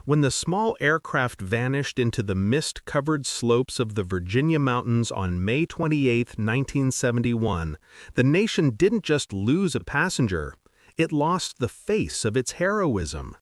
When the small aircraft vanished into the mist-covered slopes of the Virginia mountains on May 28, 1971, the nation didn't just lose a passenger, it lost the face of its heroism.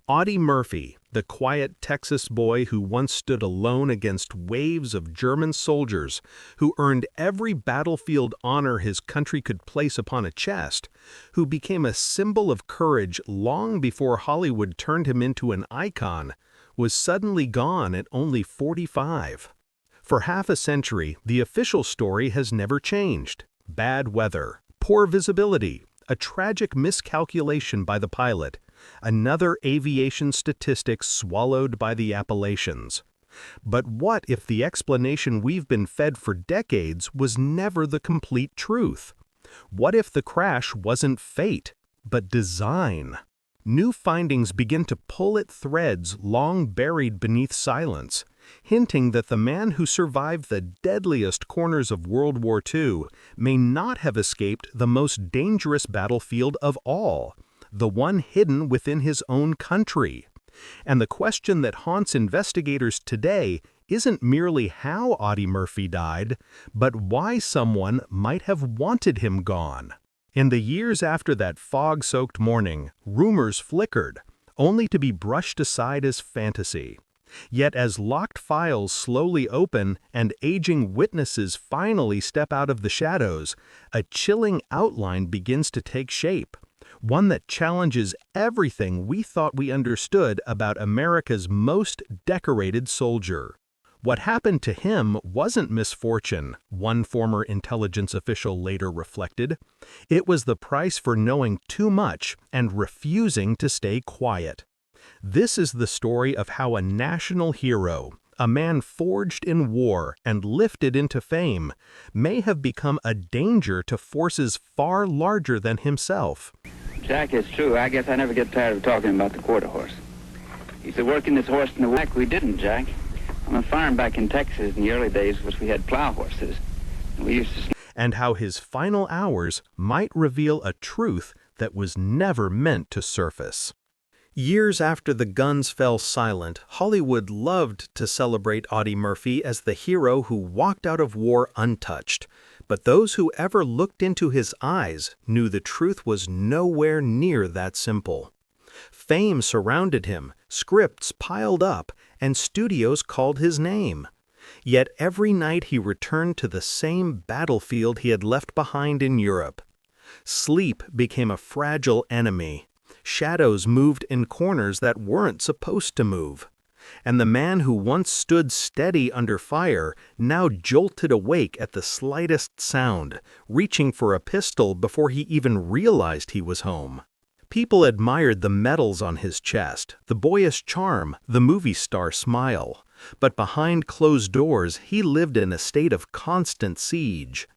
Audie Murphy, the quiet Texas boy who once stood alone against waves of German soldiers, who earned every battlefield honor his country could place upon a chest, who became a symbol of courage long before Hollywood turned him into an icon, was suddenly gone at only 45. For half a century, the official story has never changed. Bad weather, poor visibility, a tragic miscalculation by the pilot, another aviation statistic swallowed by the Appalachians. But what if the explanation we've been fed for decades was never the complete truth? What if the crash wasn't fate, but design? New findings begin to pull at threads long buried beneath silence, hinting that the man who survived the deadliest corners of World War II may not have escaped the most dangerous battlefield of all, the one hidden within his own country. And the question that haunts investigators today isn't merely how Audie Murphy died, but why someone might have wanted him gone. In the years after that fog-soaked morning, rumors flickered, only to be brushed aside as fantasy. Yet as locked files slowly open and aging witnesses finally step out of the shadows, a chilling outline begins to take shape. One that challenges everything we thought we understood about America's most decorated soldier. What happened to him wasn't misfortune, one former intelligence official later reflected. It was the price for knowing too much and refusing to stay quiet. This is the story of how a national hero, a man forged in war and lifted into fame, may have become a danger to forces far larger than himself. Jack, it's true. I guess I never get tired of talking about the quarter horse. He said working this horse in the whack, we didn't, Jack. On a farm back in Texas in the early days, we had plow horses. And we used to... And how his final hours might reveal a truth that was never meant to surface. Years after the guns fell silent, Hollywood loved to celebrate Audie Murphy as the hero who walked out of war untouched. But those who ever looked into his eyes knew the truth was nowhere near that simple. Fame surrounded him, scripts piled up, and studios called his name. Yet every night he returned to the same battlefield he had left behind in Europe. Sleep became a fragile enemy. Shadows moved in corners that weren't supposed to move. And the man who once stood steady under fire now jolted awake at the slightest sound, reaching for a pistol before he even realized he was home. People admired the medals on his chest, the boyish charm, the movie star smile. But behind closed doors, he lived in a state of constant siege.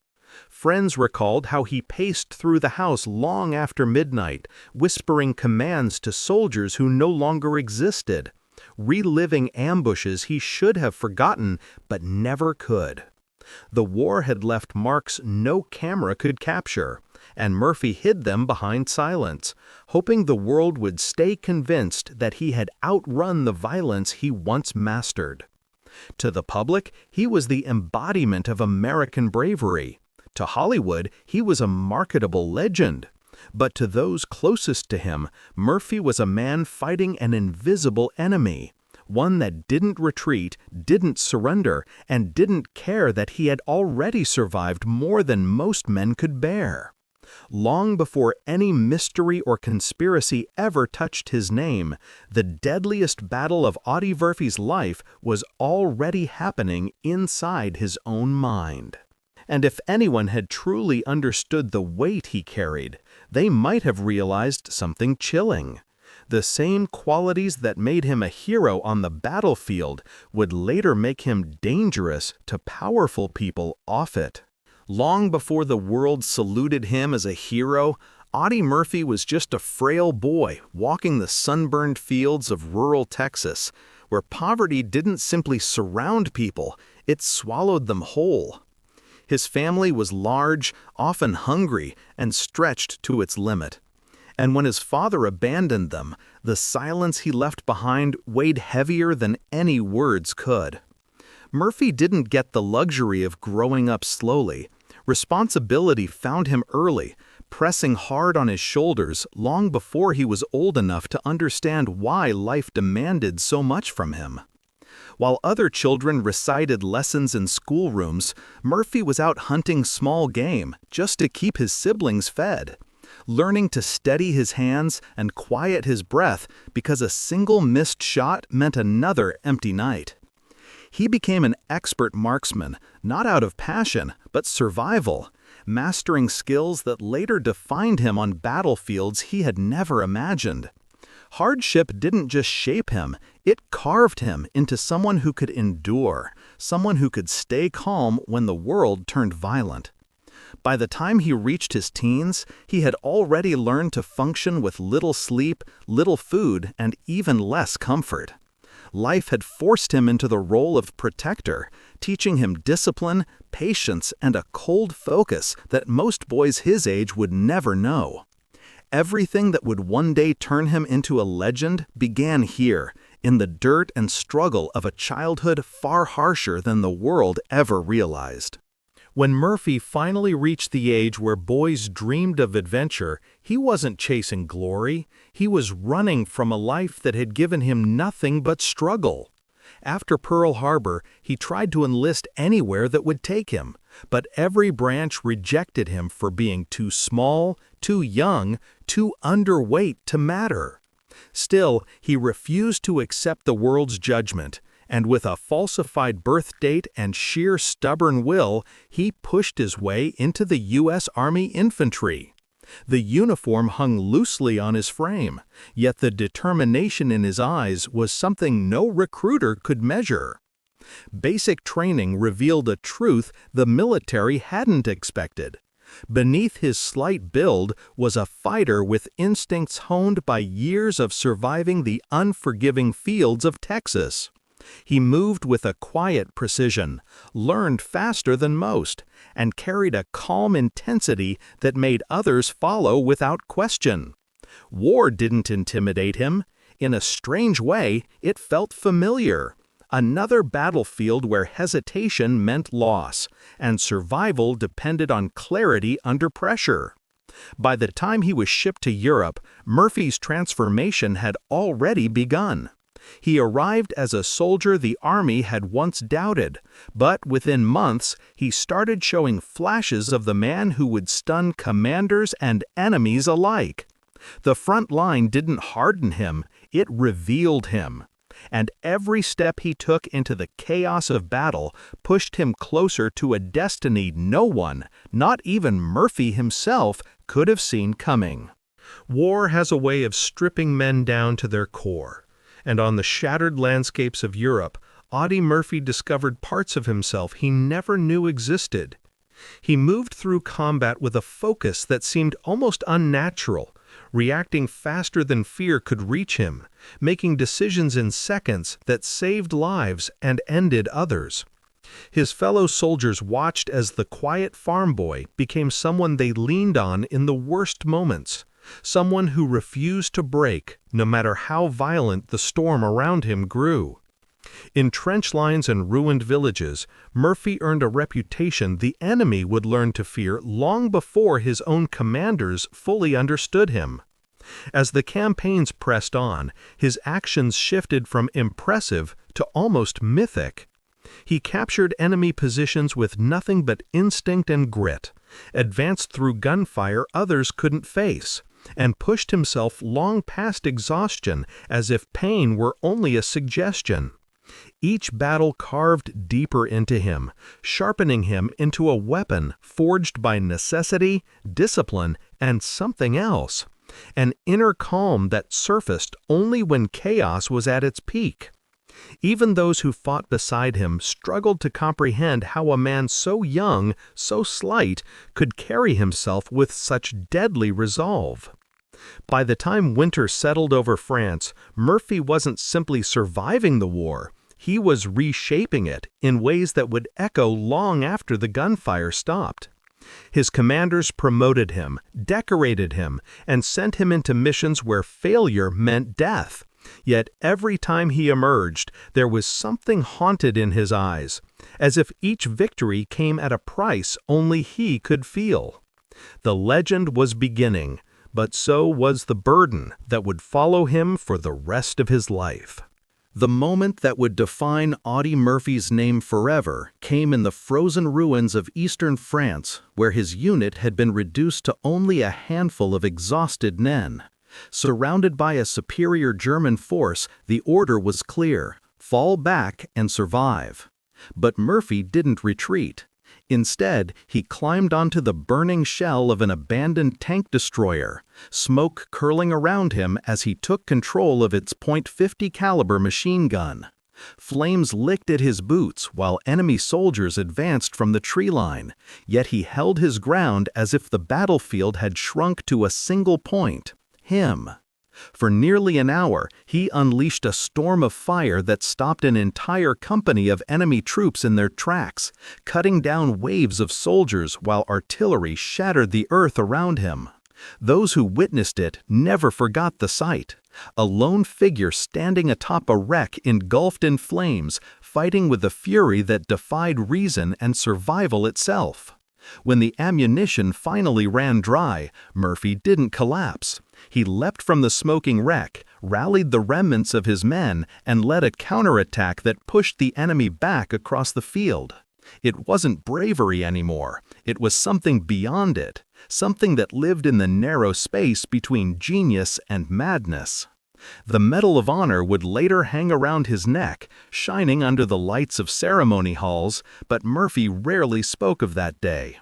Friends recalled how he paced through the house long after midnight, whispering commands to soldiers who no longer existed, reliving ambushes he should have forgotten but never could. The war had left marks no camera could capture, and Murphy hid them behind silence, hoping the world would stay convinced that he had outrun the violence he once mastered. To the public, he was the embodiment of American bravery. To Hollywood, he was a marketable legend. But to those closest to him, Murphy was a man fighting an invisible enemy, one that didn't retreat, didn't surrender, and didn't care that he had already survived more than most men could bear. Long before any mystery or conspiracy ever touched his name, the deadliest battle of Audie Murphy's life was already happening inside his own mind. And if anyone had truly understood the weight he carried, they might have realized something chilling. The same qualities that made him a hero on the battlefield would later make him dangerous to powerful people off it. Long before the world saluted him as a hero, Audie Murphy was just a frail boy walking the sunburned fields of rural Texas, where poverty didn't simply surround people, it swallowed them whole. His family was large, often hungry, and stretched to its limit. And when his father abandoned them, the silence he left behind weighed heavier than any words could. Murphy didn't get the luxury of growing up slowly. Responsibility found him early, pressing hard on his shoulders long before he was old enough to understand why life demanded so much from him. While other children recited lessons in schoolrooms, Murphy was out hunting small game just to keep his siblings fed, learning to steady his hands and quiet his breath because a single missed shot meant another empty night. He became an expert marksman, not out of passion, but survival, mastering skills that later defined him on battlefields he had never imagined. Hardship didn't just shape him, it carved him into someone who could endure, someone who could stay calm when the world turned violent. By the time he reached his teens, he had already learned to function with little sleep, little food, and even less comfort. Life had forced him into the role of protector, teaching him discipline, patience, and a cold focus that most boys his age would never know. Everything that would one day turn him into a legend began here, in the dirt and struggle of a childhood far harsher than the world ever realized. When Murphy finally reached the age where boys dreamed of adventure, he wasn't chasing glory. He was running from a life that had given him nothing but struggle. After Pearl Harbor, he tried to enlist anywhere that would take him, but every branch rejected him for being too small, too young, too underweight to matter. Still, he refused to accept the world's judgment, and with a falsified birth date and sheer stubborn will, he pushed his way into the U.S. Army Infantry. The uniform hung loosely on his frame, yet the determination in his eyes was something no recruiter could measure. Basic training revealed a truth the military hadn't expected. Beneath his slight build was a fighter with instincts honed by years of surviving the unforgiving fields of Texas. He moved with a quiet precision, learned faster than most, and carried a calm intensity that made others follow without question. War didn't intimidate him. In a strange way, it felt familiar. Another battlefield where hesitation meant loss, and survival depended on clarity under pressure. By the time he was shipped to Europe, Murphy's transformation had already begun. He arrived as a soldier the Army had once doubted, but within months he started showing flashes of the man who would stun commanders and enemies alike. The front line didn't harden him, it revealed him. And every step he took into the chaos of battle pushed him closer to a destiny no one, not even Murphy himself, could have seen coming. War has a way of stripping men down to their core. And on the shattered landscapes of Europe, Audie Murphy discovered parts of himself he never knew existed. He moved through combat with a focus that seemed almost unnatural, reacting faster than fear could reach him, making decisions in seconds that saved lives and ended others. His fellow soldiers watched as the quiet farm boy became someone they leaned on in the worst moments. Someone who refused to break, no matter how violent the storm around him grew. In trench lines and ruined villages, Murphy earned a reputation the enemy would learn to fear long before his own commanders fully understood him. As the campaigns pressed on, his actions shifted from impressive to almost mythic. He captured enemy positions with nothing but instinct and grit, advanced through gunfire others couldn't face, and pushed himself long past exhaustion as if pain were only a suggestion. Each battle carved deeper into him, sharpening him into a weapon forged by necessity, discipline, and something else, an inner calm that surfaced only when chaos was at its peak. Even those who fought beside him struggled to comprehend how a man so young, so slight, could carry himself with such deadly resolve. By the time winter settled over France, Murphy wasn't simply surviving the war, he was reshaping it in ways that would echo long after the gunfire stopped. His commanders promoted him, decorated him, and sent him into missions where failure meant death. Yet every time he emerged, there was something haunted in his eyes, as if each victory came at a price only he could feel. The legend was beginning, but so was the burden that would follow him for the rest of his life. The moment that would define Audie Murphy's name forever came in the frozen ruins of eastern France, where his unit had been reduced to only a handful of exhausted men. Surrounded by a superior German force, the order was clear: fall back and survive. But Murphy didn't retreat. Instead, he climbed onto the burning shell of an abandoned tank destroyer, smoke curling around him as he took control of its .50 caliber machine gun. Flames licked at his boots while enemy soldiers advanced from the tree line, yet he held his ground as if the battlefield had shrunk to a single point: him. For nearly an hour, he unleashed a storm of fire that stopped an entire company of enemy troops in their tracks, cutting down waves of soldiers while artillery shattered the earth around him. Those who witnessed it never forgot the sight: a lone figure standing atop a wreck engulfed in flames, fighting with a fury that defied reason and survival itself. When the ammunition finally ran dry, Murphy didn't collapse. He leapt from the smoking wreck, rallied the remnants of his men, and led a counterattack that pushed the enemy back across the field. It wasn't bravery anymore. It was something beyond it, something that lived in the narrow space between genius and madness. The Medal of Honor would later hang around his neck, shining under the lights of ceremony halls, but Murphy rarely spoke of that day.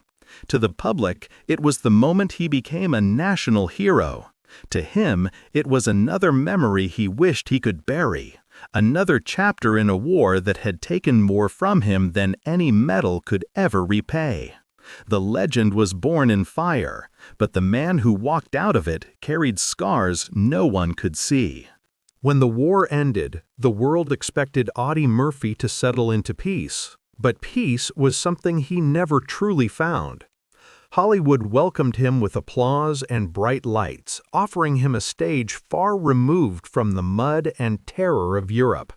To the public, it was the moment he became a national hero. To him, it was another memory he wished he could bury, another chapter in a war that had taken more from him than any medal could ever repay. The legend was born in fire, but the man who walked out of it carried scars no one could see. When the war ended, the world expected Audie Murphy to settle into peace, but peace was something he never truly found. Hollywood welcomed him with applause and bright lights, offering him a stage far removed from the mud and terror of Europe.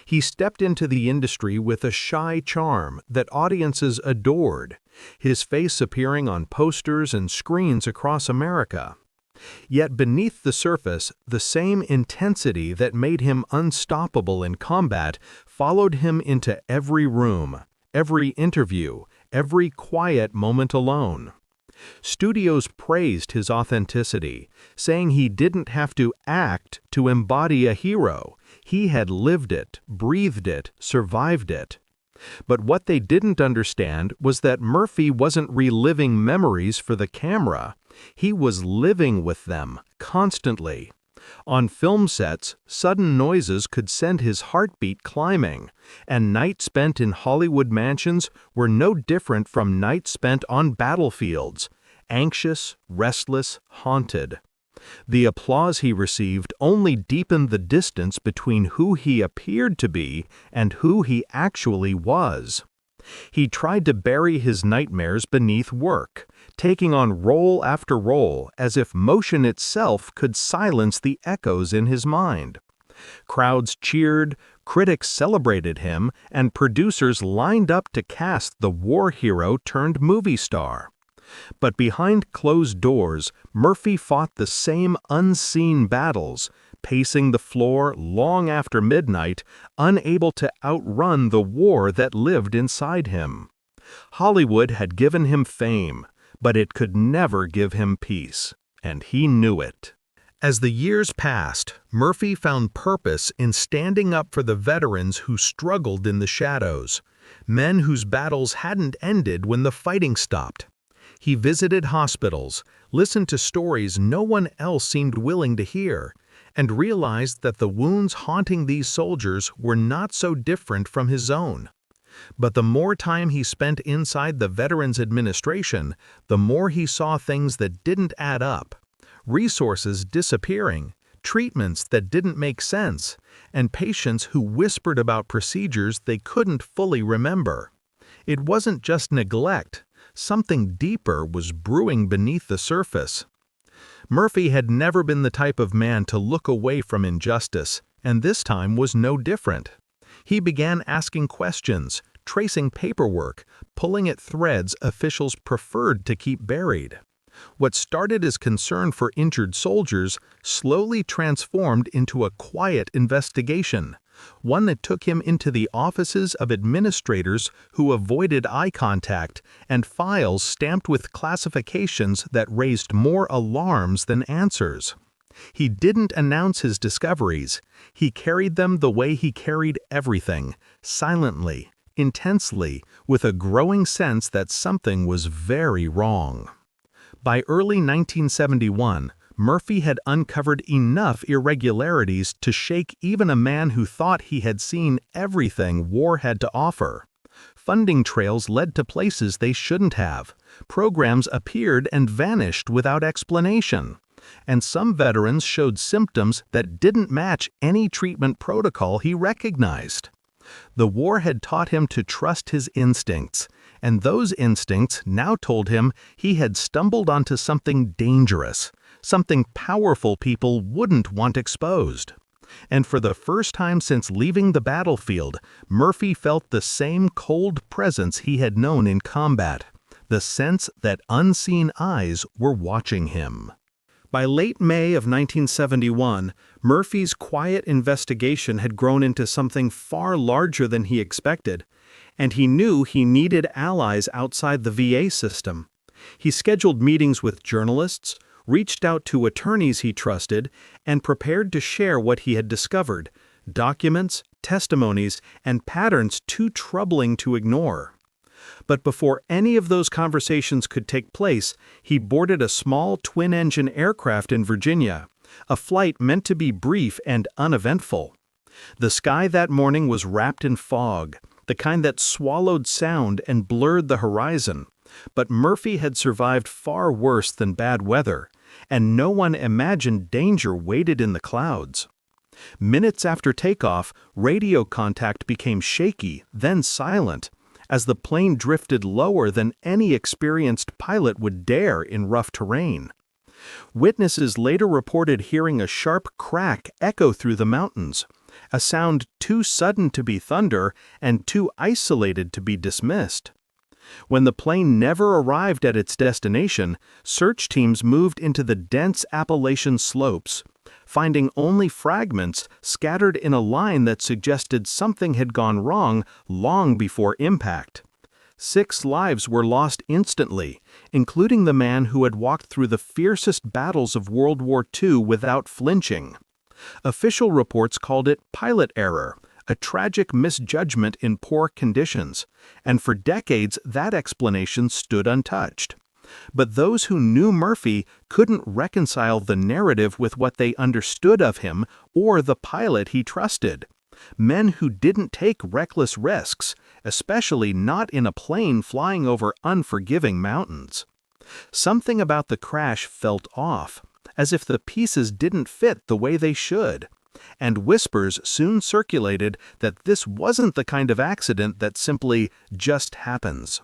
He stepped into the industry with a shy charm that audiences adored, his face appearing on posters and screens across America. Yet beneath the surface, the same intensity that made him unstoppable in combat followed him into every room, every interview, every quiet moment alone. Studios praised his authenticity, saying he didn't have to act to embody a hero. He had lived it, breathed it, survived it. But what they didn't understand was that Murphy wasn't reliving memories for the camera. He was living with them, constantly. On film sets, sudden noises could send his heartbeat climbing, and nights spent in Hollywood mansions were no different from nights spent on battlefields, anxious, restless, haunted. The applause he received only deepened the distance between who he appeared to be and who he actually was. He tried to bury his nightmares beneath work, taking on role after role as if motion itself could silence the echoes in his mind. Crowds cheered, critics celebrated him, and producers lined up to cast the war hero turned movie star. But behind closed doors, Murphy fought the same unseen battles, pacing the floor long after midnight, unable to outrun the war that lived inside him. Hollywood had given him fame, but it could never give him peace, and he knew it. As the years passed, Murphy found purpose in standing up for the veterans who struggled in the shadows, men whose battles hadn't ended when the fighting stopped. He visited hospitals, listened to stories no one else seemed willing to hear, and realized that the wounds haunting these soldiers were not so different from his own. But the more time he spent inside the Veterans Administration, the more he saw things that didn't add up. Resources disappearing, treatments that didn't make sense, and patients who whispered about procedures they couldn't fully remember. It wasn't just neglect. Something deeper was brewing beneath the surface. Murphy had never been the type of man to look away from injustice, and this time was no different. He began asking questions, tracing paperwork, pulling at threads officials preferred to keep buried. What started as concern for injured soldiers slowly transformed into a quiet investigation, one that took him into the offices of administrators who avoided eye contact and files stamped with classifications that raised more alarms than answers. He didn't announce his discoveries. He carried them the way he carried everything, silently, intensely, with a growing sense that something was very wrong. By early 1971, Murphy had uncovered enough irregularities to shake even a man who thought he had seen everything war had to offer. Funding trails led to places they shouldn't have. Programs appeared and vanished without explanation. And some veterans showed symptoms that didn't match any treatment protocol he recognized. The war had taught him to trust his instincts, and those instincts now told him he had stumbled onto something dangerous, something powerful people wouldn't want exposed. And for the first time since leaving the battlefield, Murphy felt the same cold presence he had known in combat, the sense that unseen eyes were watching him. By late May of 1971, Murphy's quiet investigation had grown into something far larger than he expected, and he knew he needed allies outside the VA system. He scheduled meetings with journalists, reached out to attorneys he trusted, and prepared to share what he had discovered, documents, testimonies, and patterns too troubling to ignore. But before any of those conversations could take place, he boarded a small twin-engine aircraft in Virginia, a flight meant to be brief and uneventful. The sky that morning was wrapped in fog, the kind that swallowed sound and blurred the horizon. But Murphy had survived far worse than bad weather, and no one imagined danger waited in the clouds. Minutes after takeoff, radio contact became shaky, then silent, as the plane drifted lower than any experienced pilot would dare in rough terrain. Witnesses later reported hearing a sharp crack echo through the mountains, a sound too sudden to be thunder and too isolated to be dismissed. When the plane never arrived at its destination, search teams moved into the dense Appalachian slopes, finding only fragments scattered in a line that suggested something had gone wrong long before impact. 6 lives were lost instantly, including the man who had walked through the fiercest battles of World War II without flinching. Official reports called it pilot error, a tragic misjudgment in poor conditions, and for decades that explanation stood untouched. But those who knew Murphy couldn't reconcile the narrative with what they understood of him or the pilot he trusted. Men who didn't take reckless risks, especially not in a plane flying over unforgiving mountains. Something about the crash felt off, as if the pieces didn't fit the way they should. And whispers soon circulated that this wasn't the kind of accident that simply just happens.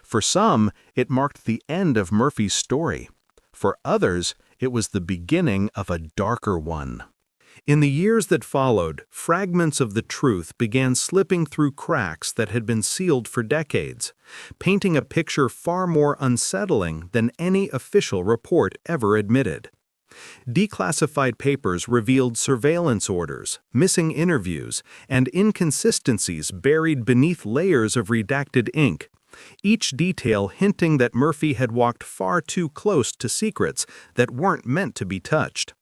For some, it marked the end of Murphy's story. For others, it was the beginning of a darker one. In the years that followed, fragments of the truth began slipping through cracks that had been sealed for decades, painting a picture far more unsettling than any official report ever admitted. Declassified papers revealed surveillance orders, missing interviews, and inconsistencies buried beneath layers of redacted ink, each detail hinting that Murphy had walked far too close to secrets that weren't meant to be touched.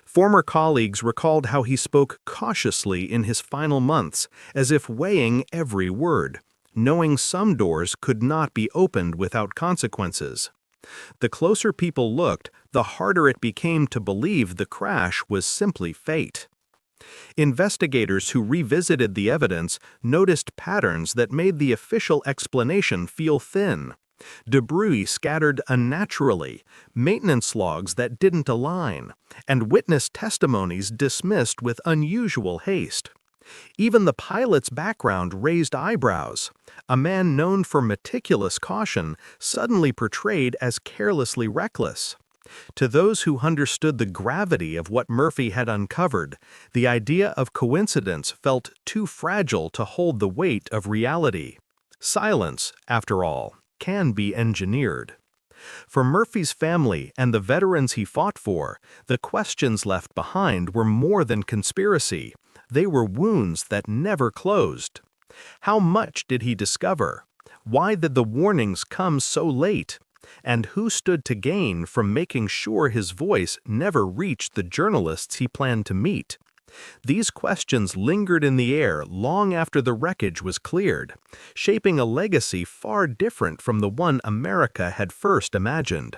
Former colleagues recalled how he spoke cautiously in his final months, as if weighing every word, knowing some doors could not be opened without consequences. The closer people looked, the harder it became to believe the crash was simply fate. Investigators who revisited the evidence noticed patterns that made the official explanation feel thin. Debris scattered unnaturally, maintenance logs that didn't align, and witness testimonies dismissed with unusual haste. Even the pilot's background raised eyebrows. A man known for meticulous caution suddenly portrayed as carelessly reckless. To those who understood the gravity of what Murphy had uncovered, the idea of coincidence felt too fragile to hold the weight of reality. Silence, after all, can be engineered. For Murphy's family and the veterans he fought for, the questions left behind were more than conspiracy. They were wounds that never closed. How much did he discover? Why did the warnings come so late? And who stood to gain from making sure his voice never reached the journalists he planned to meet? These questions lingered in the air long after the wreckage was cleared, shaping a legacy far different from the one America had first imagined.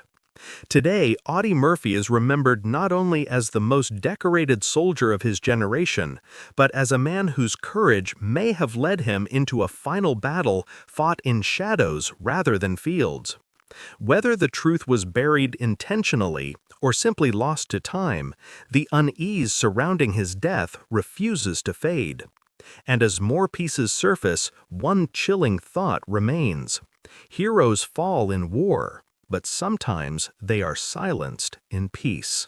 Today, Audie Murphy is remembered not only as the most decorated soldier of his generation, but as a man whose courage may have led him into a final battle fought in shadows rather than fields. Whether the truth was buried intentionally or simply lost to time, the unease surrounding his death refuses to fade. And as more pieces surface, one chilling thought remains. Heroes fall in war, but sometimes they are silenced in peace.